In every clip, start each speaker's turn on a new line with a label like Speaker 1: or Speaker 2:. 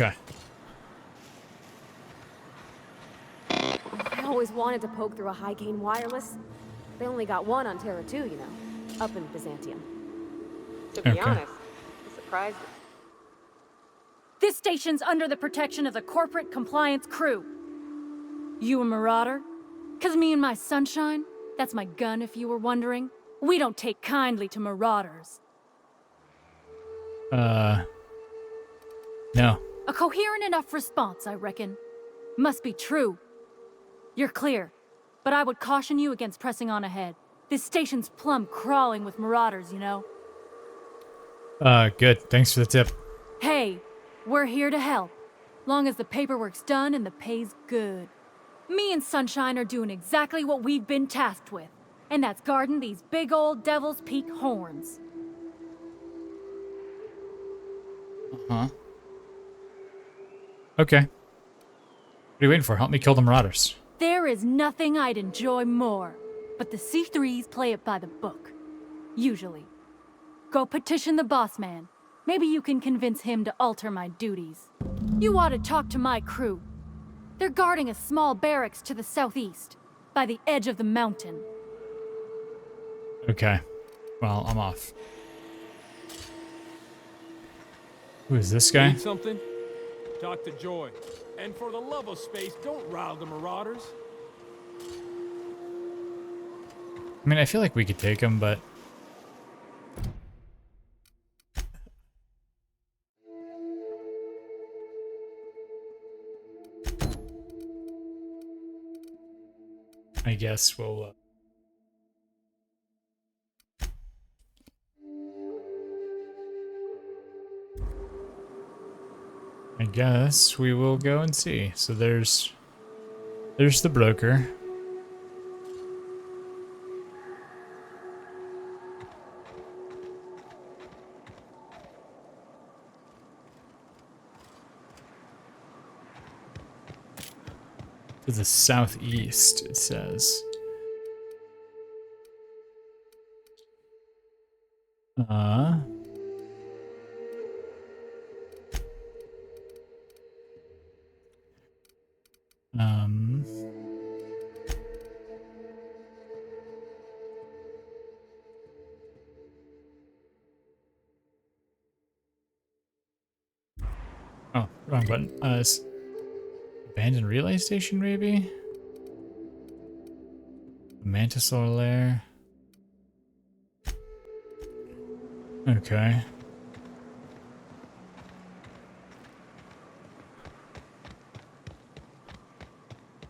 Speaker 1: Okay.
Speaker 2: I always wanted to poke through a high-gain wireless. They only got one on Terra 2, you know, up in Byzantium.
Speaker 3: To be honest, it surprised me.
Speaker 4: This station's under the protection of the corporate compliance crew. You a marauder? 'Cause me and my sunshine, that's my gun if you were wondering, we don't take kindly to marauders.
Speaker 1: No.
Speaker 4: A coherent enough response, I reckon. Must be true. You're clear, but I would caution you against pressing on ahead. This station's plumb crawling with marauders, you know.
Speaker 1: Good. Thanks for the tip.
Speaker 4: Hey, we're here to help. Long as the paperwork's done and the pay's good. Me and Sunshine are doing exactly what we've been tasked with. And that's guarding these big old Devil's Peak horns.
Speaker 1: Uh-huh. Okay. What are you waiting for? Help me kill the marauders.
Speaker 4: There is nothing I'd enjoy more. But the C3s play it by the book. Usually. Go petition the boss man. Maybe you can convince him to alter my duties. You ought to talk to my crew. They're guarding a small barracks to the southeast, by the edge of the mountain.
Speaker 1: Okay. Well, I'm off. Who is this guy?
Speaker 5: Need something? Talk to Joy. And for the love of space, don't rile the marauders.
Speaker 1: I mean, I feel like we could take him, but... I guess we'll... I guess we will go and see. So there's the broker. To the southeast, it says. Oh, wrong button. Abandoned relay station, maybe? Mantisaur lair. Okay.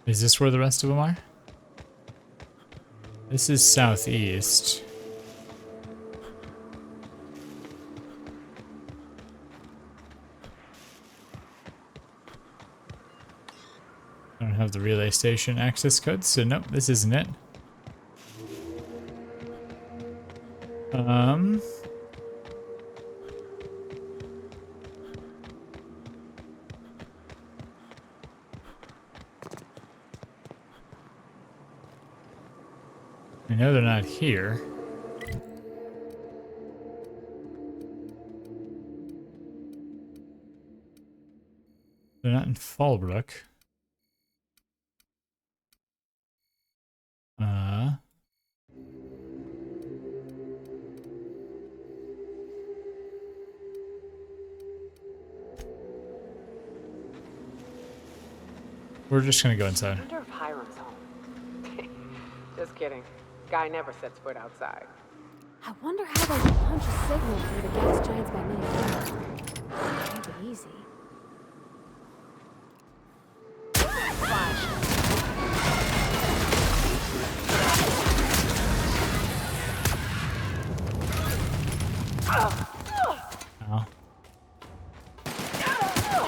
Speaker 1: Is this where the rest of them are? This is southeast. I don't have the relay station access code, so nope, this isn't it. I know they're not here. They're not in Fallbrook. We're just gonna go inside.
Speaker 3: I wonder if Hiram's home. Just kidding. Guy never sets foot outside.
Speaker 2: I wonder how they can punch a signal through the gas giant's magnetic field. Make it easy.
Speaker 1: Oh.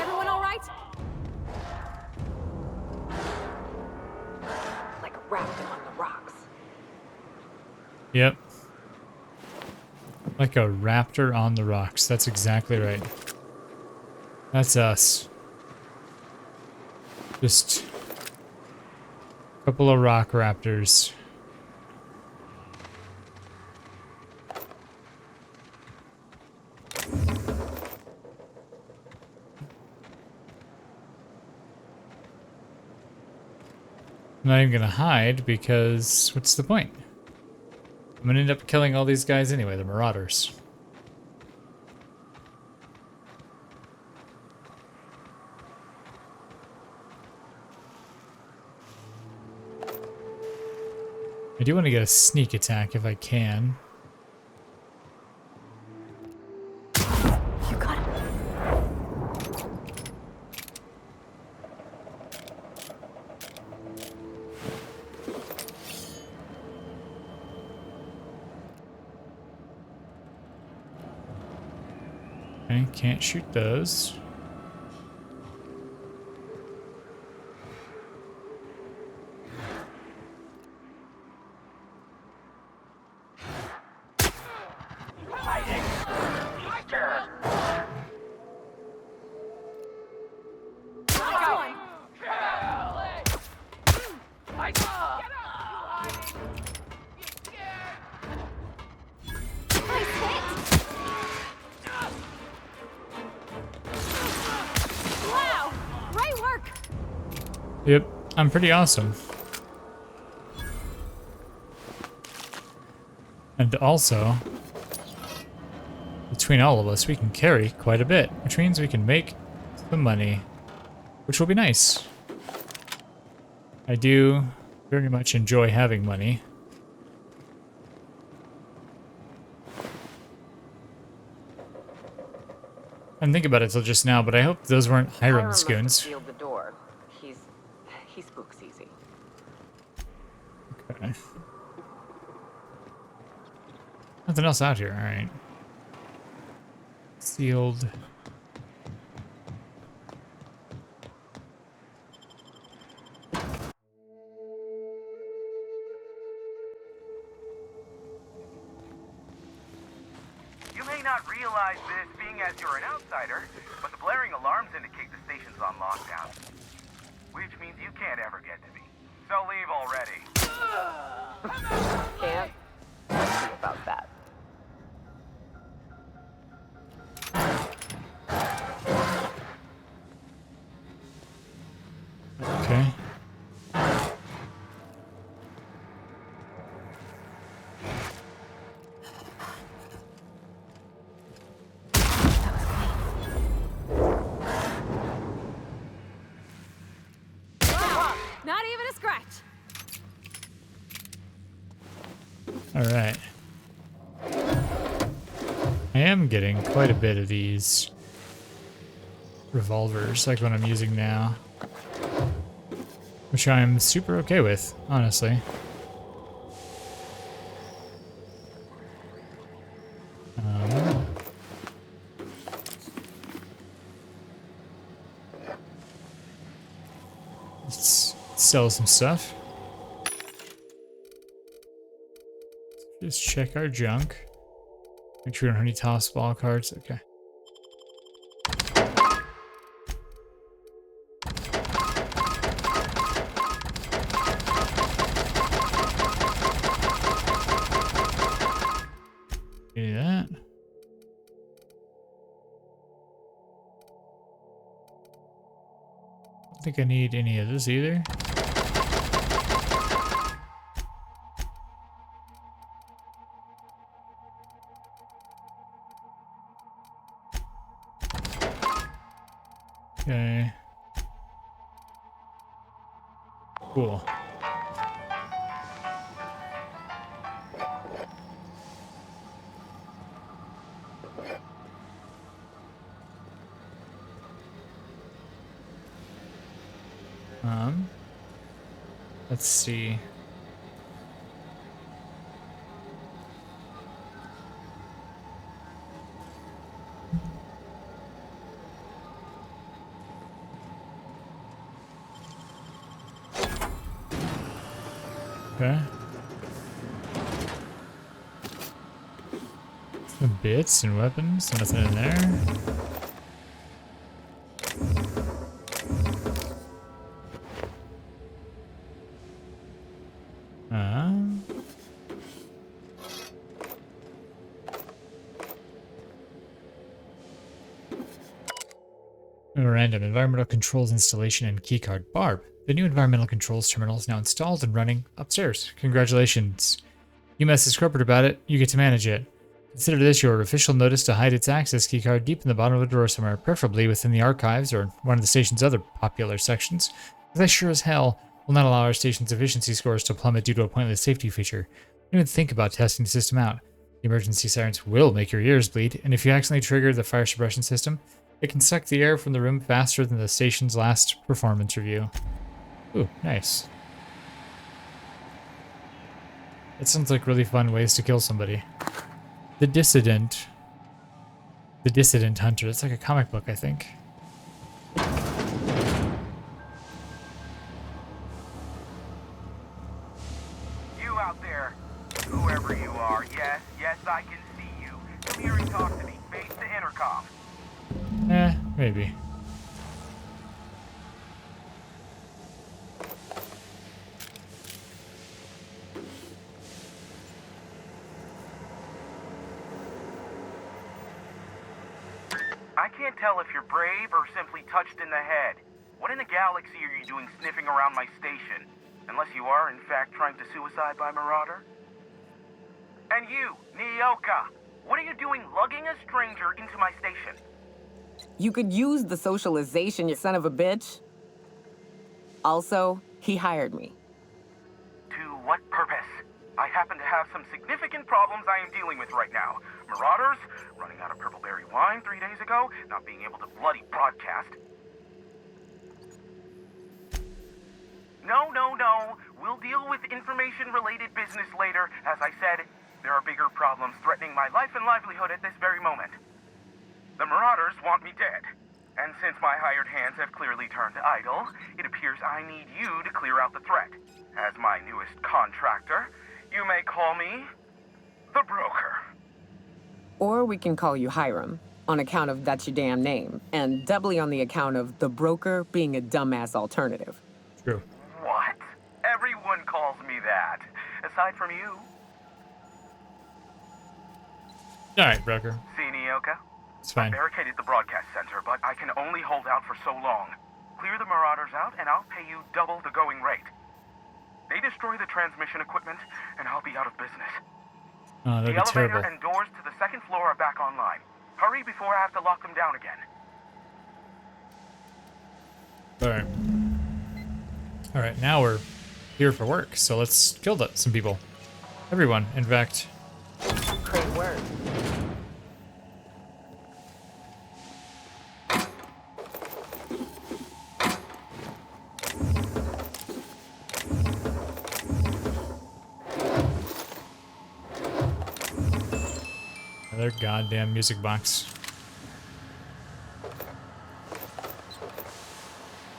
Speaker 2: Everyone all right?
Speaker 3: Like a raptor on the rocks.
Speaker 1: Yep. Like a raptor on the rocks. That's exactly right. That's us. Just a couple of rock raptors. I'm not even gonna hide because what's the point? I'm gonna end up killing all these guys anyway, the marauders. I do want to get a sneak attack if I can.
Speaker 2: You got it.
Speaker 1: Okay, can't shoot those.
Speaker 2: Wow! Great work!
Speaker 1: Yep, I'm pretty awesome. And also, between all of us, we can carry quite a bit, which means we can make some money, which will be nice. I do very much enjoy having money. I didn't think about it till just now, but I hope those weren't Hiram
Speaker 3: must have
Speaker 1: goons.
Speaker 3: sealed the door. He spooks easy.
Speaker 1: Okay. Nothing else out here, alright. Sealed.
Speaker 6: You may not realize this, being as you're an outsider, but the blaring alarms indicate the station's on lockdown. Which means you can't ever get to me. So leave already.
Speaker 3: Can't? Let's see about that.
Speaker 1: Okay.
Speaker 2: Not even a scratch.
Speaker 1: Alright. I am getting quite a bit of these revolvers, like what I'm using now. Which I'm super okay with, honestly. Let's sell some stuff. Just check our junk. Make sure we don't have any toss ball cards. Okay. Give me that. Don't think I need any of this either. Okay. Cool. Let's see. Okay. Some bits and weapons, nothing in there. Memorandum, environmental controls installation and keycard. Barb, The new environmental controls terminal is now installed and running upstairs. Congratulations. You messaged corporate about it, you get to manage it. Consider this your official notice to hide its access keycard deep in the bottom of a drawer somewhere, preferably within the archives or one of the station's other popular sections, as I sure as hell will not allow our station's efficiency scores to plummet due to a pointless safety feature. Don't even think about testing the system out. The emergency sirens will make your ears bleed, and if you accidentally trigger the fire suppression system, it can suck the air from the room faster than the station's last performance review. Ooh, nice. That sounds like really fun ways to kill somebody. The Dissident. The Dissident Hunter. It's like a comic book, I think.
Speaker 6: You out there, whoever you are, yes, I can see you. Come here and talk to me, face the intercom.
Speaker 1: Maybe.
Speaker 6: I can't tell if you're brave or simply touched in the head. What in the galaxy are you doing sniffing around my station? Unless you are, in fact, trying to suicide by Marauder? And you, Nyoka, what are you doing lugging a stranger into my station?
Speaker 3: You could use the socialization, you son of a bitch. Also, he hired me.
Speaker 6: To what purpose? I happen to have some significant problems I am dealing with right now. Marauders, running out of purple berry wine 3 days ago, not being able to bloody broadcast. No. We'll deal with information-related business later. As I said, there are bigger problems threatening my life and livelihood at this very moment. The Marauders want me dead. And since my hired hands have clearly turned idle, it appears I need you to clear out the threat. As my newest contractor, you may call me the Broker.
Speaker 3: Or we can call you Hiram, on account of that's your damn name, and doubly on the account of the Broker being a dumbass alternative.
Speaker 1: True.
Speaker 6: What? Everyone calls me that. Aside from you.
Speaker 1: Alright, Broker.
Speaker 6: See, Nyoka?
Speaker 1: It's fine.
Speaker 6: Barricaded the broadcast center, but I can only hold out for so long. Clear the Marauders out, and I'll pay you double the going rate. They destroy the transmission equipment, and I'll be out of business.
Speaker 1: Oh, that'd
Speaker 6: The
Speaker 1: be
Speaker 6: elevator
Speaker 1: terrible.
Speaker 6: and doors to the second floor are back online. Hurry before I have to lock them down again.
Speaker 1: Alright. Alright, now we're here for work, so let's kill some people. Everyone, in fact.
Speaker 3: Great work.
Speaker 1: Another goddamn music box.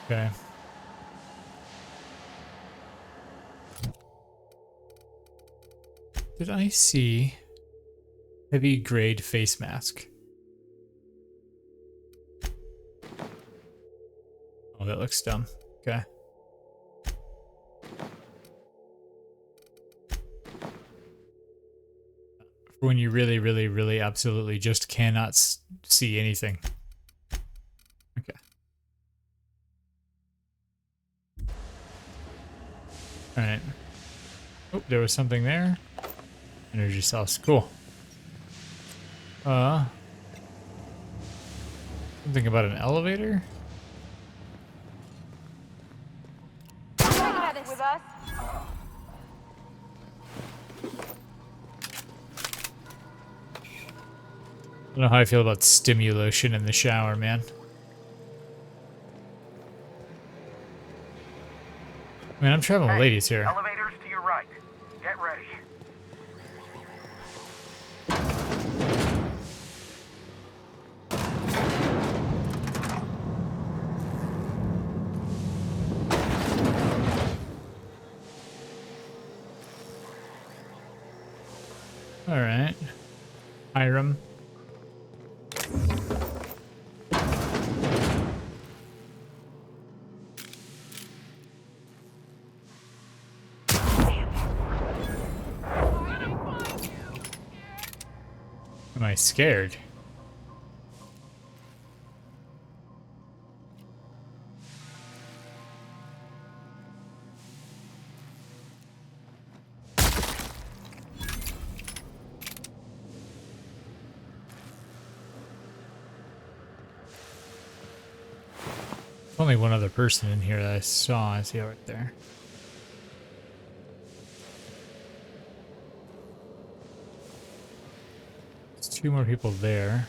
Speaker 1: Okay. Did I see heavy grade face mask? Oh, that looks dumb. Okay. For when you really absolutely just cannot see anything. Okay. Alright. Oh, there was something there. Energy cells. Cool. Something about an elevator?
Speaker 2: With us?
Speaker 1: I don't know how I feel about stimulation in the shower, man. I mean, I'm traveling with ladies here.
Speaker 6: Elevators to your right. Get ready.
Speaker 1: Alright. Hiram. Am I scared? Only one other person in here that I saw. I see it right there. There's 2 more people there.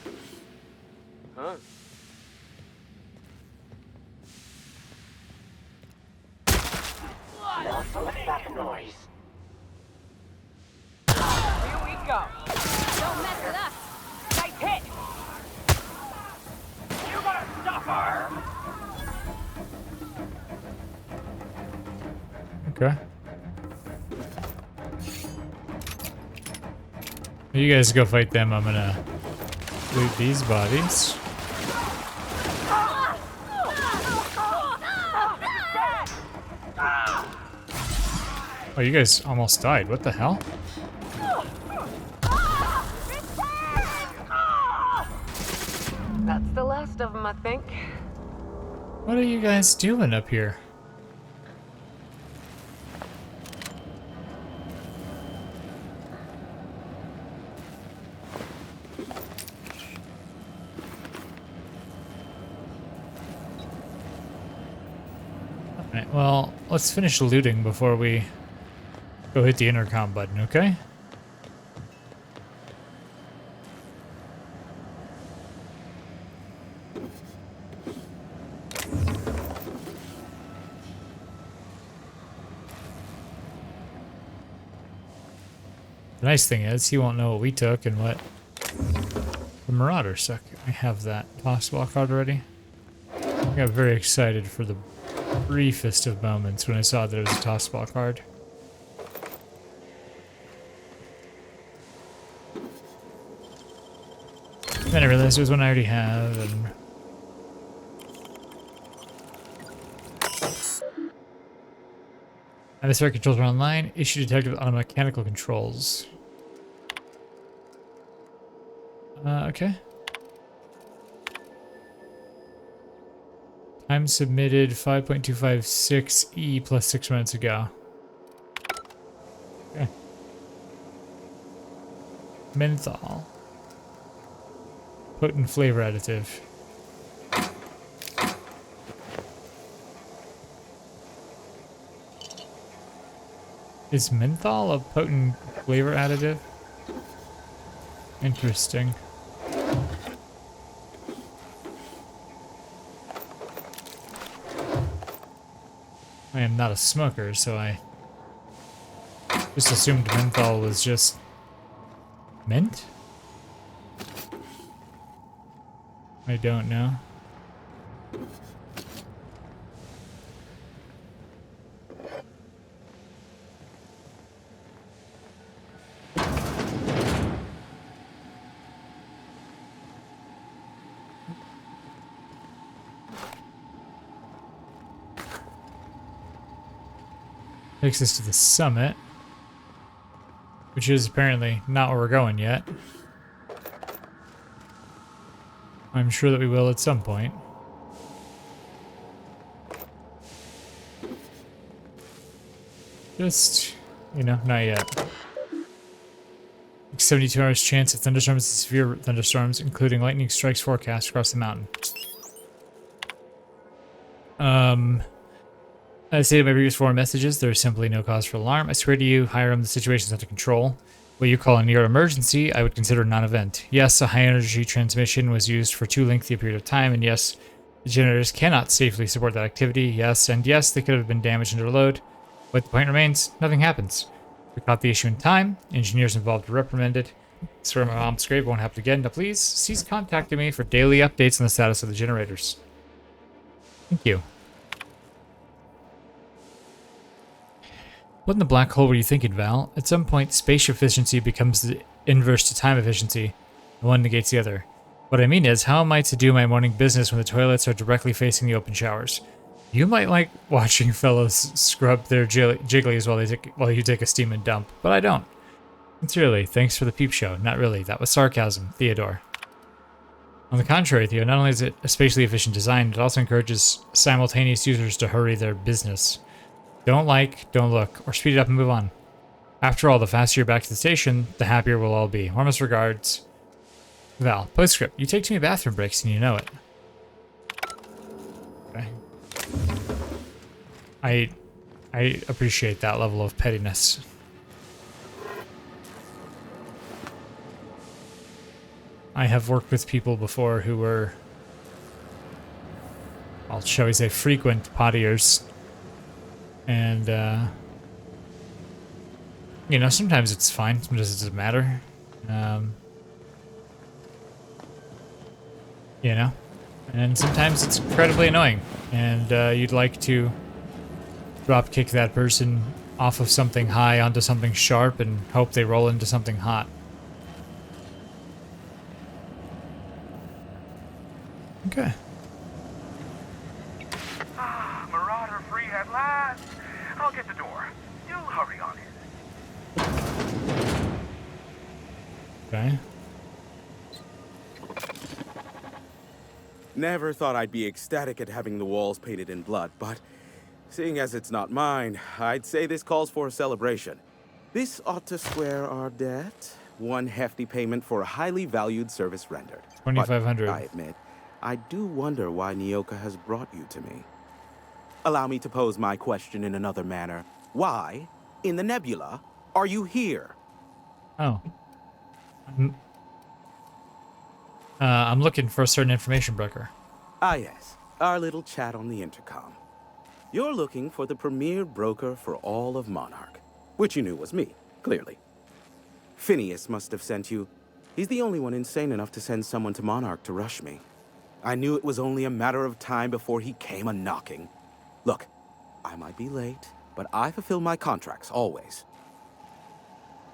Speaker 7: Huh?
Speaker 3: Here we go.
Speaker 2: Don't mess with us.
Speaker 3: Nice hit.
Speaker 6: You gotta stop her!
Speaker 1: Okay. You guys go fight them. I'm gonna loot these bodies. Oh, you guys almost died. What the hell?
Speaker 3: That's the last of them, I think.
Speaker 1: What are you guys doing up here? Alright, well, let's finish looting before we go hit the intercom button, okay? The nice thing is, he won't know what we took and what the Marauders took. I have that tossball card already. I got very excited for the briefest of moments when I saw that it was a tossball card. Then I realized it was one I already have, and... Atmospheric controls are online. Issue detected on mechanical controls. Okay. Time submitted 5.256E plus 6 minutes ago. Okay. Menthol. Potent flavor additive. Is menthol a potent flavor additive? Interesting. I am not a smoker, so I just assumed menthol was just mint? I don't know. Takes us to the summit, which is apparently not where we're going yet. I'm sure that we will at some point. Just, you know, not yet. 72 hours chance of thunderstorms and severe thunderstorms, including lightning strikes forecast across the mountain. As stated in my previous 4 messages, there is simply no cause for alarm. I swear to you, Hiram, the situation is under control. What you call a near emergency, I would consider a non-event. Yes, a high-energy transmission was used for too lengthy a period of time, and yes, the generators cannot safely support that activity. Yes, and yes, they could have been damaged under load. But the point remains, nothing happens. We caught the issue in time. Engineers involved were reprimanded. I swear my mom's grave won't happen again. Now please, cease contacting me for daily updates on the status of the generators. Thank you. What in the black hole were you thinking, Val? At some point, space efficiency becomes the inverse to time efficiency, and one negates the other. What I mean is, how am I to do my morning business when the toilets are directly facing the open showers? You might like watching fellows scrub their jigglies while you take a steaming dump, but I don't. Sincerely, thanks for the peep show. Not really, that was sarcasm, Theodore. On the contrary, Theo, not only is it a spatially efficient design, it also encourages simultaneous users to hurry their business. Don't like, don't look, or speed it up and move on. After all, the faster you're back to the station, the happier we'll all be. Warmest regards, Val. Postscript. You take too many bathroom breaks and you know it. Okay. I appreciate that level of pettiness. I have worked with people before who were, well, shall we say, frequent pottiers. And, you know, sometimes it's fine. Sometimes it doesn't matter. You know? And sometimes it's incredibly annoying. And you'd like to drop kick that person off of something high onto something sharp and hope they roll into something hot. Okay.
Speaker 6: Ah, Marauder free at last. I'll get the door. You hurry on in.
Speaker 1: Okay.
Speaker 8: Never thought I'd be ecstatic at having the walls painted in blood, but seeing as it's not mine, I'd say this calls for a celebration. This ought to square our debt. One hefty payment for a highly valued service rendered.
Speaker 1: 2,500.
Speaker 8: But I admit, I do wonder why Nyoka has brought you to me. Allow me to pose my question in another manner. Why, in the nebula, are you here?
Speaker 1: Oh. I'm looking for a certain information broker.
Speaker 8: Ah yes, our little chat on the intercom. You're looking for the premier broker for all of Monarch, which you knew was me, clearly. Phineas must have sent you. He's the only one insane enough to send someone to Monarch to rush me. I knew it was only a matter of time before he came a-knocking. Look, I might be late, but I fulfill my contracts, always.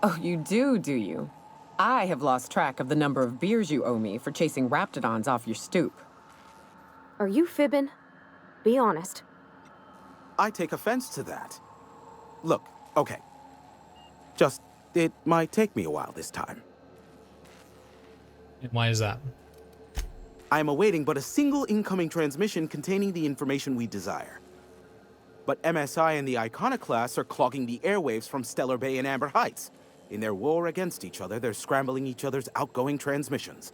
Speaker 3: Oh, you do you? I have lost track of the number of beers you owe me for chasing raptidons off your stoop.
Speaker 2: Are you fibbing? Be honest.
Speaker 8: I take offense to that. Look, okay. Just, it might take me a while this time.
Speaker 1: And why is that?
Speaker 8: I am awaiting but a single incoming transmission containing the information we desire. But MSI and the Iconoclasts are clogging the airwaves from Stellar Bay and Amber Heights. In their war against each other, they're scrambling each other's outgoing transmissions.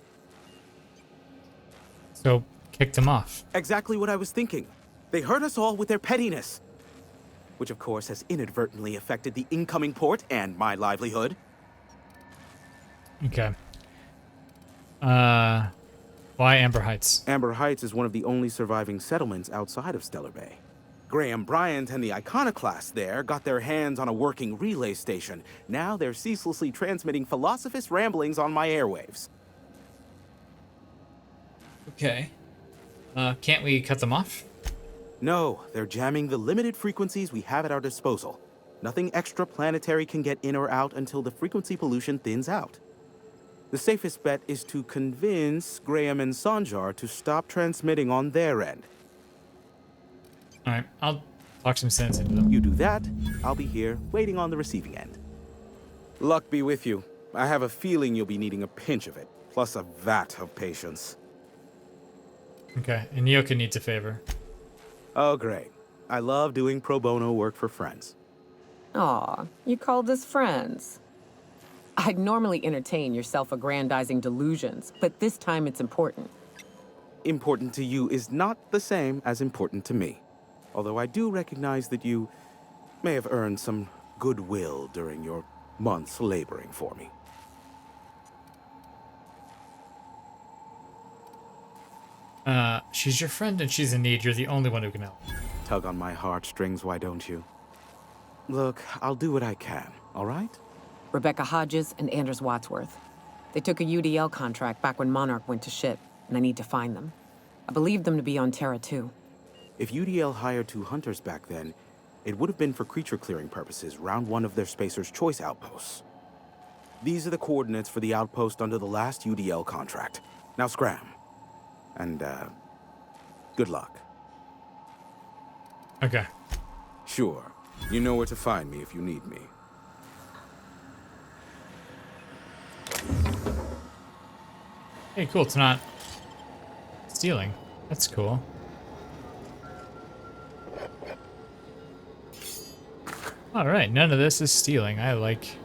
Speaker 1: So, kick them off.
Speaker 8: Exactly what I was thinking. They hurt us all with their pettiness. Which of course has inadvertently affected the incoming port and my livelihood.
Speaker 1: Okay. Why Amber Heights?
Speaker 8: Amber Heights is one of the only surviving settlements outside of Stellar Bay. Graham Bryant and the Iconoclasts there got their hands on a working relay station. Now they're ceaselessly transmitting philosophists' ramblings on my airwaves.
Speaker 1: Okay. Can't we cut them off?
Speaker 8: No, they're jamming the limited frequencies we have at our disposal. Nothing extraplanetary can get in or out until the frequency pollution thins out. The safest bet is to convince Graham and Sanjar to stop transmitting on their end.
Speaker 1: Alright, I'll talk some sense into them.
Speaker 8: You do that, I'll be here, waiting on the receiving end. Luck be with you. I have a feeling you'll be needing a pinch of it, plus a vat of patience.
Speaker 1: Okay, and Nyoka needs a favor.
Speaker 8: Oh, great. I love doing pro bono work for friends.
Speaker 3: Aw, you called us friends. I'd normally entertain your self-aggrandizing delusions, but this time it's important.
Speaker 8: Important to you is not the same as important to me. Although I do recognize that you may have earned some goodwill during your months laboring for me.
Speaker 1: She's your friend and she's in need. You're the only one who can help.
Speaker 8: Tug on my heartstrings, why don't you? Look, I'll do what I can, all right?
Speaker 3: Rebecca Hodges and Anders Wadsworth. They took a UDL contract back when Monarch went to shit, and I need to find them. I believe them to be on Terra too.
Speaker 8: If UDL hired 2 hunters back then, it would have been for creature clearing purposes, round 1 of their Spacer's Choice outposts. These are the coordinates for the outpost under the last UDL contract. Now scram. And, good luck.
Speaker 1: Okay.
Speaker 8: Sure. You know where to find me if you need me.
Speaker 1: Hey, cool. It's not stealing. That's cool. Alright, none of this is stealing. I like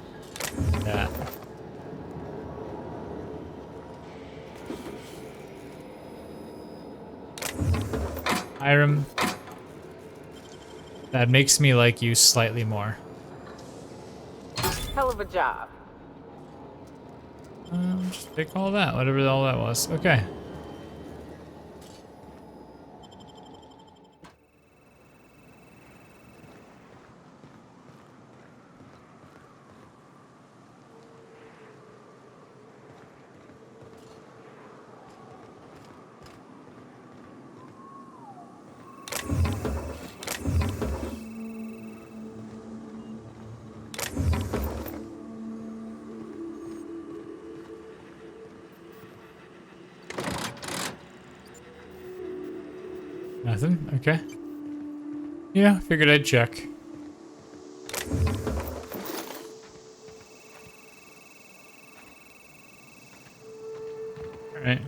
Speaker 1: that. Hiram. That makes me like you slightly more.
Speaker 3: Hell of a job.
Speaker 1: Just pick all that, whatever all that was. Okay. Nothing? Okay. Yeah, figured I'd check. Alright.